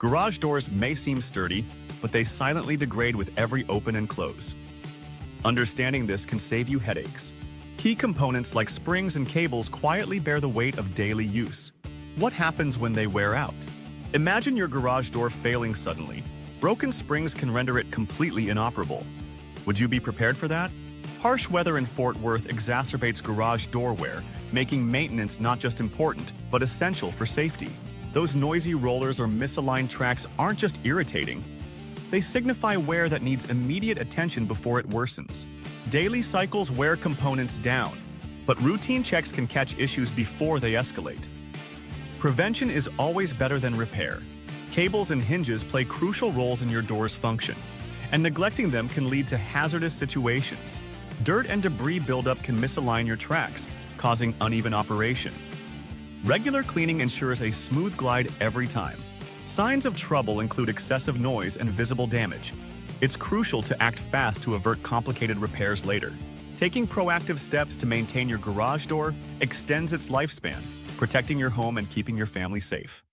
Garage doors may seem sturdy, but they silently degrade with every open and close. Understanding this can save you headaches. Key components like springs and cables quietly bear the weight of daily use. What happens when they wear out? Imagine your garage door failing suddenly. Broken springs can render it completely inoperable. Would you be prepared for that? Harsh weather in Fort Worth exacerbates garage door wear, making maintenance not just important, but essential for safety. Those noisy rollers or misaligned tracks aren't just irritating. They signify wear that needs immediate attention before it worsens. Daily cycles wear components down, but routine checks can catch issues before they escalate. Prevention is always better than repair. Cables and hinges play crucial roles in your door's function, and neglecting them can lead to hazardous situations. Dirt and debris buildup can misalign your tracks, causing uneven operation. Regular cleaning ensures a smooth glide every time. Signs of trouble include excessive noise and visible damage. It's crucial to act fast to avert complicated repairs later. Taking proactive steps to maintain your garage door extends its lifespan, protecting your home and keeping your family safe.